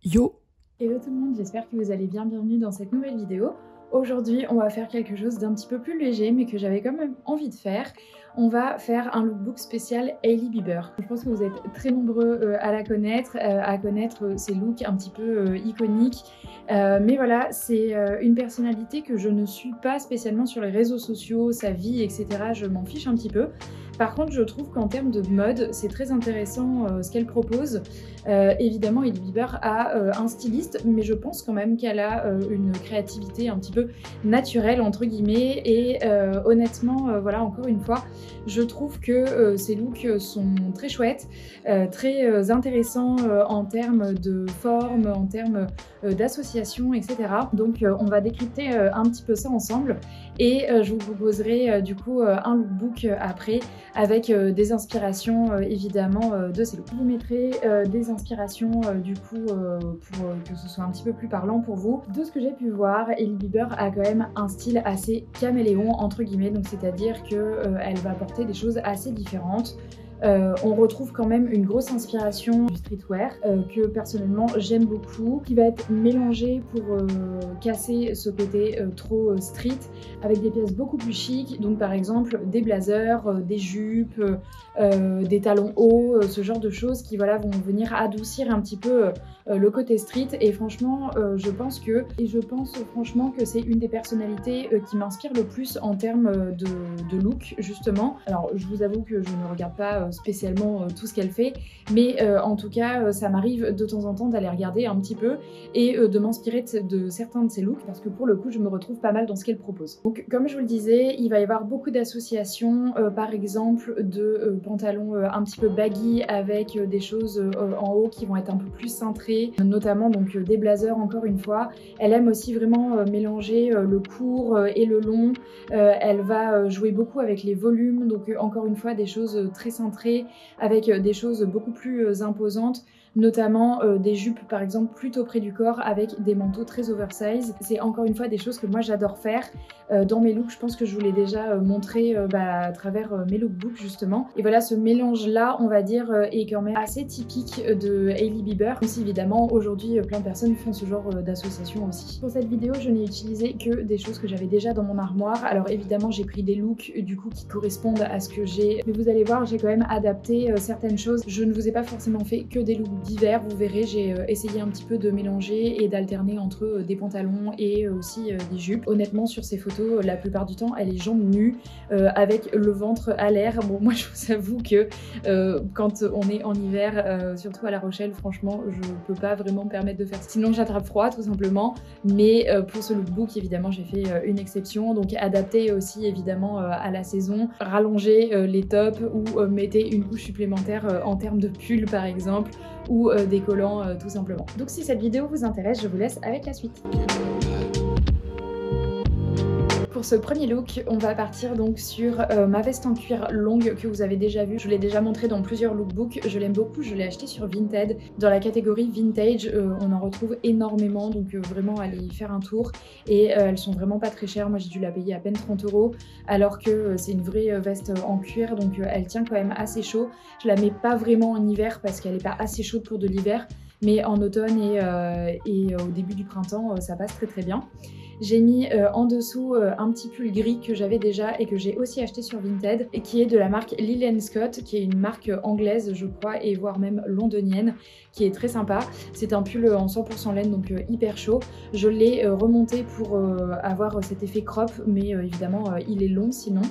Yo! Hello tout le monde, j'espère que vous allez bien, bienvenue dans cette nouvelle vidéo. Aujourd'hui, on va faire quelque chose d'un petit peu plus léger, mais que j'avais quand même envie de faire. On va faire un lookbook spécial Hailey Bieber. Je pense que vous êtes très nombreux à connaître ses looks un petit peu iconiques. Mais voilà, c'est une personnalité que je ne suis pas spécialement sur les réseaux sociaux, sa vie, etc. Je m'en fiche un petit peu. Par contre, je trouve qu'en termes de mode, c'est très intéressant ce qu'elle propose. Évidemment, Hailey Bieber a un styliste, mais je pense quand même qu'elle a une créativité un petit peu naturelle, entre guillemets. Et honnêtement, voilà, encore une fois, je trouve que ses looks sont très chouettes, très intéressants en termes de forme, en termes d'association, etc. Donc on va décrypter un petit peu ça ensemble et je vous proposerai du coup un lookbook après avec des inspirations évidemment de ces looks. Je vous mettrai des inspirations du coup pour que ce soit un petit peu plus parlant pour vous. De ce que j'ai pu voir, Hailey Bieber a quand même un style assez caméléon entre guillemets, donc c'est-à-dire qu'elle va porter des choses assez différentes. On retrouve quand même une grosse inspiration du streetwear que personnellement j'aime beaucoup, qui va être mélangé pour casser ce côté trop street avec des pièces beaucoup plus chic, donc par exemple des blazers, des jupes, des talons hauts, ce genre de choses qui voilà, vont venir adoucir un petit peu le côté street. Et franchement je pense franchement que c'est une des personnalités qui m'inspire le plus en termes de look justement. Alors je vous avoue que je ne regarde pas spécialement tout ce qu'elle fait, mais en tout cas ça m'arrive de temps en temps d'aller regarder un petit peu et de m'inspirer de certains de ses looks parce que pour le coup je me retrouve pas mal dans ce qu'elle propose. Donc comme je vous le disais, il va y avoir beaucoup d'associations, par exemple de pantalons un petit peu baggy avec des choses en haut qui vont être un peu plus cintrées, notamment donc des blazers encore une fois. Elle aime aussi vraiment mélanger le court et le long. Elle va jouer beaucoup avec les volumes, donc encore une fois des choses très cintrées avec des choses beaucoup plus imposantes, notamment des jupes par exemple plutôt près du corps avec des manteaux très oversize. C'est encore une fois des choses que moi j'adore faire dans mes looks. Je pense que je vous l'ai déjà montré à travers mes lookbooks justement. Et voilà, ce mélange là on va dire est quand même assez typique de Hailey Bieber. Aussi évidemment aujourd'hui plein de personnes font ce genre d'association aussi. Pour cette vidéo je n'ai utilisé que des choses que j'avais déjà dans mon armoire. Alors évidemment j'ai pris des looks du coup qui correspondent à ce que j'ai, mais vous allez voir j'ai quand même adapté certaines choses. Je ne vous ai pas forcément fait que des looks divers, vous verrez j'ai essayé un petit peu de mélanger et d'alterner entre des pantalons et aussi des jupes. Honnêtement sur ces photos la plupart du temps elle est jambes nues avec le ventre à l'air. Bon moi je vous avoue que quand on est en hiver surtout à La Rochelle franchement je peux pas vraiment me permettre de faire ça. Sinon j'attrape froid tout simplement, mais pour ce lookbook évidemment j'ai fait une exception, donc adapté aussi évidemment à la saison, rallonger les tops ou mettez une couche supplémentaire en termes de pull par exemple ou des collants tout simplement. Donc si cette vidéo vous intéresse, je vous laisse avec la suite. Pour ce premier look, on va partir donc sur ma veste en cuir longue que vous avez déjà vue. Je l'ai déjà montré dans plusieurs lookbooks, je l'aime beaucoup, je l'ai acheté sur Vinted. Dans la catégorie vintage, on en retrouve énormément, donc vraiment allez y faire un tour. Et elles sont vraiment pas très chères, moi j'ai dû la payer à peine 30 € alors que c'est une vraie veste en cuir, donc elle tient quand même assez chaud. Je la mets pas vraiment en hiver parce qu'elle est pas assez chaude pour de l'hiver, mais en automne et au début du printemps, ça passe très très bien. J'ai mis en dessous un petit pull gris que j'avais déjà et que j'ai aussi acheté sur Vinted et qui est de la marque Lil & Scott, qui est une marque anglaise je crois et voire même londonienne, qui est très sympa. C'est un pull en 100% laine donc hyper chaud. Je l'ai remonté pour avoir cet effet crop, mais évidemment il est long sinon.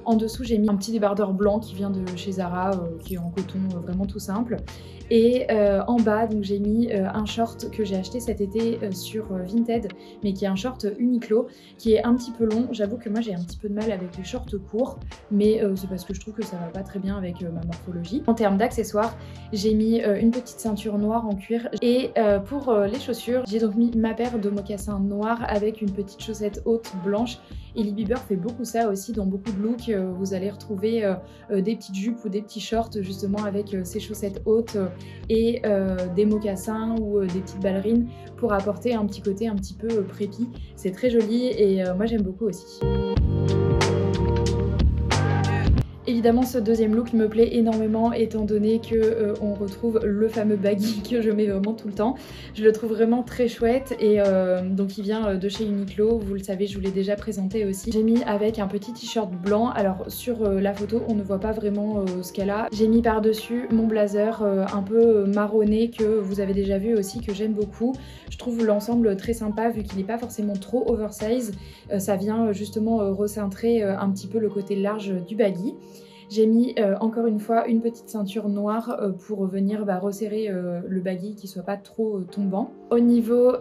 En dessous j'ai mis un petit débardeur blanc qui vient de chez Zara, qui est en coton vraiment tout simple. Et en bas donc j'ai mis un short que j'ai acheté cet été sur Vinted, mais qui est un short Uniqlo qui est un petit peu long. J'avoue que moi j'ai un petit peu de mal avec les shorts courts, mais c'est parce que je trouve que ça va pas très bien avec ma morphologie. En termes d'accessoires, j'ai mis une petite ceinture noire en cuir et pour les chaussures, j'ai donc mis ma paire de mocassins noirs avec une petite chaussette haute blanche. Hailey Bieber fait beaucoup ça aussi dans beaucoup de looks. Vous allez retrouver des petites jupes ou des petits shorts justement avec ses chaussettes hautes et des mocassins ou des petites ballerines pour apporter un petit côté un petit peu préppy. C'est très joli et moi j'aime beaucoup aussi. Évidemment, ce deuxième look me plaît énormément étant donné que on retrouve le fameux baggy que je mets vraiment tout le temps. Je le trouve vraiment très chouette et donc il vient de chez Uniqlo, vous le savez, je vous l'ai déjà présenté aussi. J'ai mis avec un petit t-shirt blanc, alors sur la photo on ne voit pas vraiment ce qu'elle a. J'ai mis par-dessus mon blazer un peu marronné que vous avez déjà vu aussi, que j'aime beaucoup. Je trouve l'ensemble très sympa vu qu'il n'est pas forcément trop oversize. Ça vient justement recentrer un petit peu le côté large du baggy. J'ai mis encore une fois une petite ceinture noire pour venir resserrer le baggy qui soit pas trop tombant. Au niveau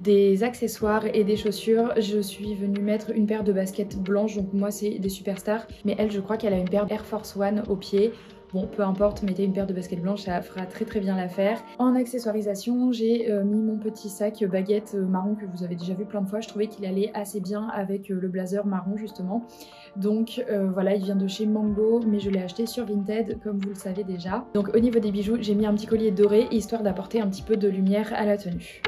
des accessoires et des chaussures, je suis venue mettre une paire de baskets blanches, donc moi c'est des Superstars, mais elle je crois qu'elle a une paire Air Force One au pied. Bon, peu importe, mettez une paire de baskets blanches, ça fera très bien l'affaire. En accessoirisation, j'ai mis mon petit sac baguette marron que vous avez déjà vu plein de fois. Je trouvais qu'il allait assez bien avec le blazer marron justement. Donc voilà, il vient de chez Mango, mais je l'ai acheté sur Vinted comme vous le savez déjà. Donc au niveau des bijoux, j'ai mis un petit collier doré histoire d'apporter un petit peu de lumière à la tenue.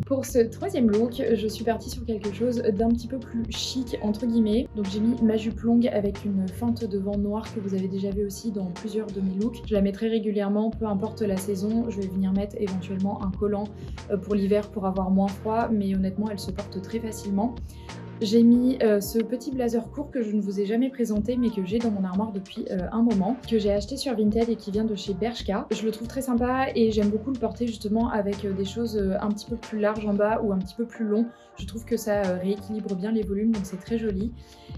Pour ce troisième look, je suis partie sur quelque chose d'un petit peu plus chic entre guillemets. Donc j'ai mis ma jupe longue avec une feinte devant noire que vous avez déjà vu aussi dans plusieurs de mes looks. Je la mets très régulièrement, peu importe la saison. Je vais venir mettre éventuellement un collant pour l'hiver pour avoir moins froid, mais honnêtement elle se porte très facilement. J'ai mis ce petit blazer court que je ne vous ai jamais présenté mais que j'ai dans mon armoire depuis un moment, que j'ai acheté sur Vinted et qui vient de chez Bershka. Je le trouve très sympa et j'aime beaucoup le porter justement avec des choses un petit peu plus larges en bas ou un petit peu plus long. Je trouve que ça rééquilibre bien les volumes, donc c'est très joli.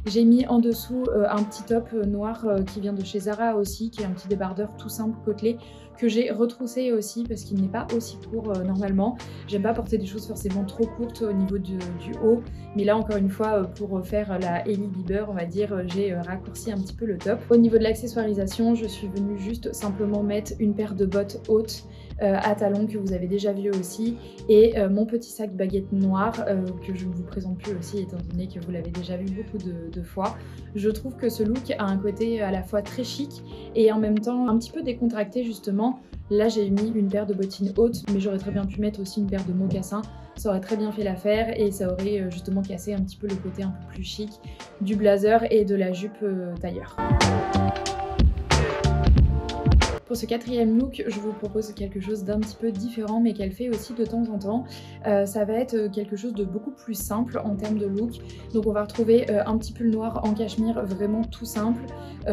J'ai mis en dessous un petit top noir qui vient de chez Zara aussi, qui est un petit débardeur tout simple côtelé que j'ai retroussé aussi parce qu'il n'est pas aussi court normalement. J'aime pas porter des choses forcément trop courtes au niveau du haut, mais là encore une fois pour faire la Hailey Bieber on va dire, j'ai raccourci un petit peu le top. Au niveau de l'accessoirisation, je suis venue juste simplement mettre une paire de bottes hautes à talons que vous avez déjà vu aussi et mon petit sac baguette noire que je ne vous présente plus aussi étant donné que vous l'avez déjà vu beaucoup de fois. Je trouve que ce look a un côté à la fois très chic et en même temps un petit peu décontracté justement. Là j'ai mis une paire de bottines hautes mais j'aurais très bien pu mettre aussi une paire de mocassins. Ça aurait très bien fait l'affaire et ça aurait justement cassé un petit peu le côté un peu plus chic du blazer et de la jupe tailleur. Pour ce quatrième look, je vous propose quelque chose d'un petit peu différent mais qu'elle fait aussi de temps en temps. Ça va être quelque chose de beaucoup plus simple en termes de look. Donc on va retrouver un petit pull noir en cachemire vraiment tout simple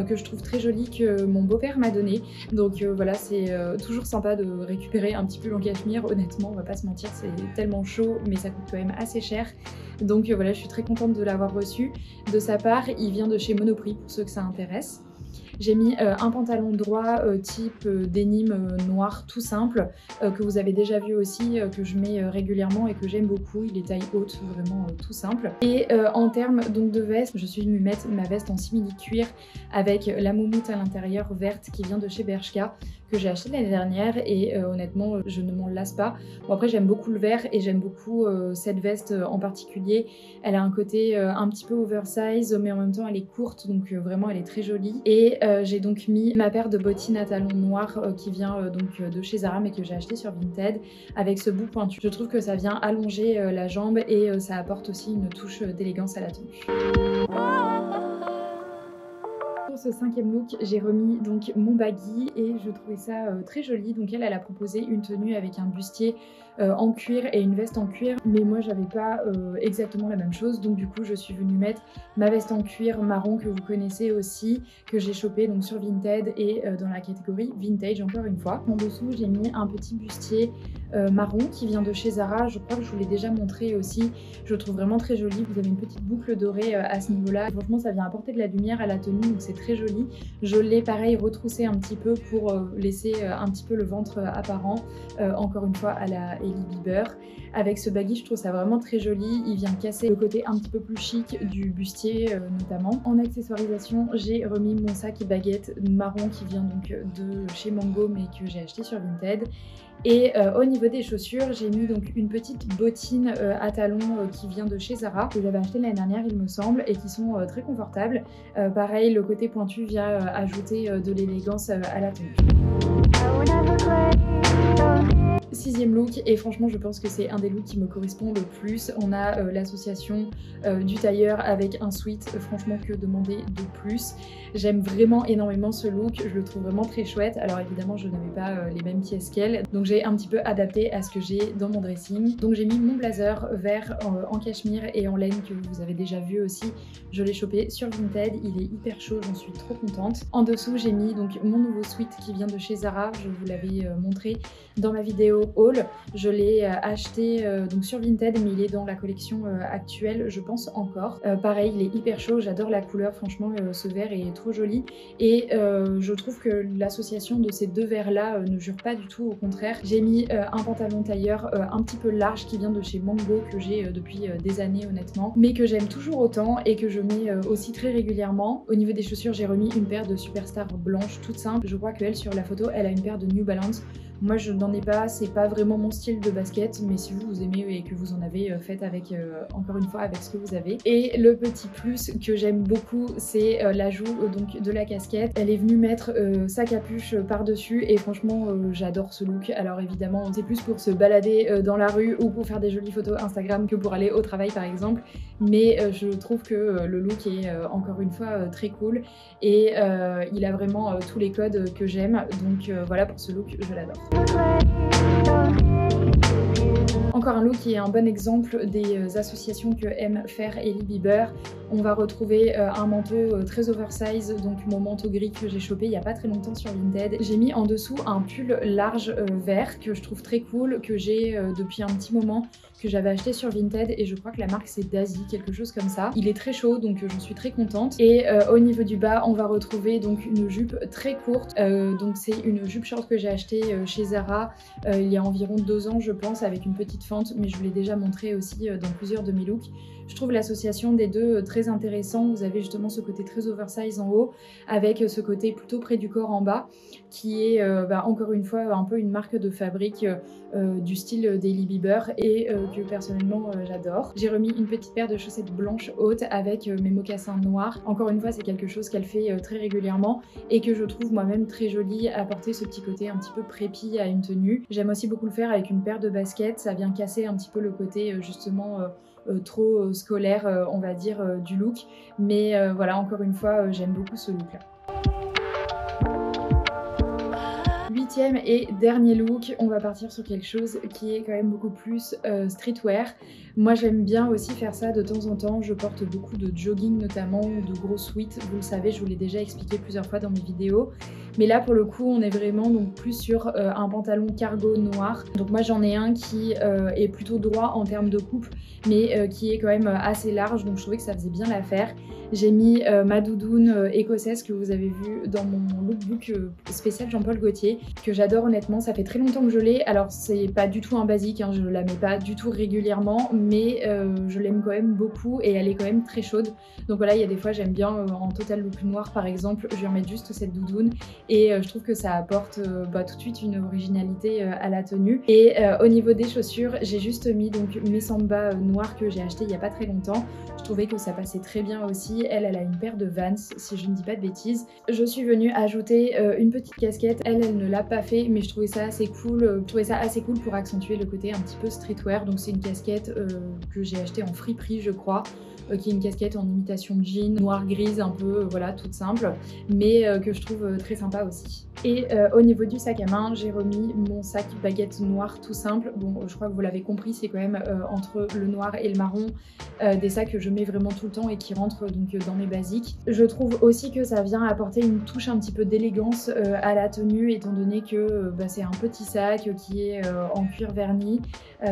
que je trouve très joli, que mon beau-père m'a donné. Donc voilà, c'est toujours sympa de récupérer un petit pull en cachemire. Honnêtement, on va pas se mentir, c'est tellement chaud mais ça coûte quand même assez cher. Donc voilà, je suis très contente de l'avoir reçu de sa part. Il vient de chez Monoprix pour ceux que ça intéresse. J'ai mis un pantalon droit type denim noir tout simple que vous avez déjà vu aussi, que je mets régulièrement et que j'aime beaucoup. Il est taille haute, vraiment tout simple. Et en termes donc de veste, je suis venue mettre ma veste en simili cuir avec la moumoute à l'intérieur verte qui vient de chez Bershka, que j'ai acheté l'année dernière et honnêtement je ne m'en lasse pas. Bon après j'aime beaucoup le vert et j'aime beaucoup cette veste en particulier. Elle a un côté un petit peu oversize mais en même temps elle est courte donc vraiment elle est très jolie. Et j'ai donc mis ma paire de bottines à talons noirs qui vient donc de chez Zara mais que j'ai acheté sur Vinted avec ce bout pointu. Je trouve que ça vient allonger la jambe et ça apporte aussi une touche d'élégance à la tenue. Pour ce cinquième look, j'ai remis donc mon baggy et je trouvais ça très joli. Donc elle a proposé une tenue avec un bustier en cuir et une veste en cuir, mais moi j'avais pas exactement la même chose, donc du coup je suis venue mettre ma veste en cuir marron que vous connaissez aussi, que j'ai chopé donc sur Vinted et dans la catégorie vintage encore une fois. En dessous j'ai mis un petit bustier marron qui vient de chez Zara, je crois que je vous l'ai déjà montré aussi, je le trouve vraiment très joli. Vous avez une petite boucle dorée à ce niveau là, franchement ça vient apporter de la lumière à la tenue donc c'est très joli. Je l'ai pareil retroussé un petit peu pour laisser un petit peu le ventre apparent, encore une fois à la Hailey Bieber. Avec ce baggy je trouve ça vraiment très joli, il vient casser le côté un petit peu plus chic du bustier notamment. En accessoirisation j'ai remis mon sac baguette marron qui vient donc de chez Mango mais que j'ai acheté sur Vinted. Et au niveau des chaussures, j'ai mis donc une petite bottine à talons qui vient de chez Zara, que j'avais acheté l'année dernière il me semble, et qui sont très confortables. Pareil, le côté pointu vient ajouter de l'élégance à la tenue. Sixième look, look et franchement je pense que c'est un des looks qui me correspond le plus. On a l'association du tailleur avec un sweat, franchement que demander de plus. J'aime vraiment énormément ce look, je le trouve vraiment très chouette. Alors évidemment je n'avais pas les mêmes pièces qu'elle, donc j'ai un petit peu adapté à ce que j'ai dans mon dressing. Donc j'ai mis mon blazer vert en cachemire et en laine que vous avez déjà vu aussi. Je l'ai chopé sur Vinted, il est hyper chaud, j'en suis trop contente. En dessous j'ai mis donc mon nouveau sweat qui vient de chez Zara, je vous l'avais montré dans ma vidéo haul. Je l'ai acheté donc sur Vinted mais il est dans la collection actuelle je pense encore. Pareil il est hyper chaud, j'adore la couleur, franchement ce vert est trop joli et je trouve que l'association de ces deux verres là ne jure pas du tout, au contraire. J'ai mis un pantalon tailleur un petit peu large qui vient de chez Mango que j'ai depuis des années honnêtement, mais que j'aime toujours autant et que je mets aussi très régulièrement. Au niveau des chaussures j'ai remis une paire de Superstar blanche toute simple, je crois qu'elle sur la photo elle a une paire de New Balance. Moi je n'en ai pas, c'est pas vraiment mon style de basket, mais si vous aimez et que vous en avez, faites avec, encore une fois avec ce que vous avez. Et le petit plus que j'aime beaucoup c'est l'ajout donc de la casquette. Elle est venue mettre sa capuche par dessus et franchement j'adore ce look. Alors évidemment c'est plus pour se balader dans la rue ou pour faire des jolies photos Instagram que pour aller au travail par exemple, mais je trouve que le look est encore une fois très cool et il a vraiment tous les codes que j'aime, donc voilà, pour ce look je l'adore. Encore un look qui est un bon exemple des associations que aime faire Hailey Bieber. On va retrouver un manteau très oversize, donc mon manteau gris que j'ai chopé il n'y a pas très longtemps sur Vinted. J'ai mis en dessous un pull large vert que je trouve très cool, que j'ai depuis un petit moment, que j'avais acheté sur Vinted et je crois que la marque c'est Daisy, quelque chose comme ça. Il est très chaud donc j'en suis très contente. Et au niveau du bas on va retrouver donc une jupe très courte, donc c'est une jupe short que j'ai achetée chez Zara il y a environ 2 ans je pense, avec une petite fente, mais je vous l'ai déjà montré aussi dans plusieurs de mes looks. Je trouve l'association des deux très intéressant. Vous avez justement ce côté très oversize en haut avec ce côté plutôt près du corps en bas qui est encore une fois un peu une marque de fabrique du style d'Hailey Bieber et que personnellement j'adore. J'ai remis une petite paire de chaussettes blanches hautes avec mes mocassins noirs. Encore une fois c'est quelque chose qu'elle fait très régulièrement et que je trouve moi-même très joli, apporter ce petit côté un petit peu prépi à une tenue. J'aime aussi beaucoup le faire avec une paire de baskets, ça vient casser un petit peu le côté justement trop scolaire on va dire du look, mais voilà, encore une fois j'aime beaucoup ce look là. 8e et dernier look, on va partir sur quelque chose qui est quand même beaucoup plus streetwear. Moi j'aime bien aussi faire ça de temps en temps, je porte beaucoup de jogging notamment, de gros sweats, vous le savez, je vous l'ai déjà expliqué plusieurs fois dans mes vidéos. Mais là pour le coup on est vraiment donc plus sur un pantalon cargo noir. Donc moi j'en ai un qui est plutôt droit en termes de coupe, mais qui est quand même assez large, donc je trouvais que ça faisait bien l'affaire. J'ai mis ma doudoune écossaise que vous avez vu dans mon lookbook spécial Jean-Paul Gaultier, que j'adore honnêtement, ça fait très longtemps que je l'ai. Alors c'est pas du tout un basique, hein, je la mets pas du tout régulièrement, mais je l'aime quand même beaucoup et elle est quand même très chaude. Donc voilà, il y a des fois j'aime bien en total look noir par exemple, je vais remettre juste cette doudoune et je trouve que ça apporte tout de suite une originalité à la tenue. Et au niveau des chaussures, j'ai juste mis donc mes samba noirs que j'ai acheté il y a pas très longtemps. Je trouvais que ça passait très bien aussi. Elle a une paire de Vans si je ne dis pas de bêtises. Je suis venue ajouter une petite casquette. Elle ne l'a pas fait, mais je trouvais ça assez cool. Je trouvais ça assez cool pour accentuer le côté un petit peu streetwear. Donc c'est une casquette que j'ai achetée en friperie je crois, qui est une casquette en imitation de jean, noir-grise un peu, voilà, toute simple, mais que je trouve très sympa aussi. Et au niveau du sac à main, j'ai remis mon sac baguette noir tout simple. Bon, je crois que vous l'avez compris, c'est quand même entre le noir et le marron des sacs que je mets vraiment tout le temps et qui rentrent donc dans mes basiques. Je trouve aussi que ça vient apporter une touche un petit peu d'élégance à la tenue, étant donné que c'est un petit sac qui est en cuir verni.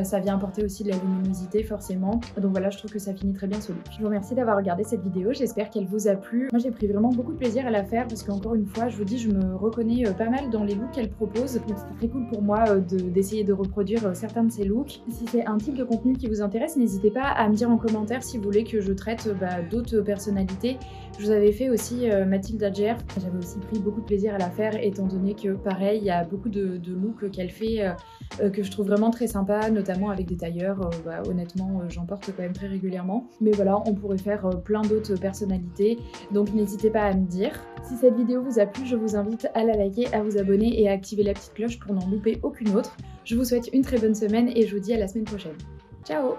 Ça vient apporter aussi de la luminosité forcément. Donc voilà, je trouve que ça finit très bien ce look. Je vous remercie d'avoir regardé cette vidéo, j'espère qu'elle vous a plu. Moi j'ai pris vraiment beaucoup de plaisir à la faire parce qu'encore une fois, je vous dis, je me reconnais pas mal dans les looks qu'elle propose. Donc c'était très cool pour moi d'essayer de reproduire certains de ces looks. Si c'est un type de contenu qui vous intéresse, n'hésitez pas à me dire en commentaire si vous voulez que je traite d'autres personnalités. Je vous avais fait aussi Mathilda Djerf. J'avais aussi pris beaucoup de plaisir à la faire étant donné que pareil, pareil, il y a beaucoup de looks qu'elle fait que je trouve vraiment très sympa, notamment avec des tailleurs. Honnêtement, j'en porte quand même très régulièrement. Mais voilà, on pourrait faire plein d'autres personnalités, donc n'hésitez pas à me dire. Si cette vidéo vous a plu, je vous invite à la liker, à vous abonner et à activer la petite cloche pour n'en louper aucune autre. Je vous souhaite une très bonne semaine et je vous dis à la semaine prochaine. Ciao!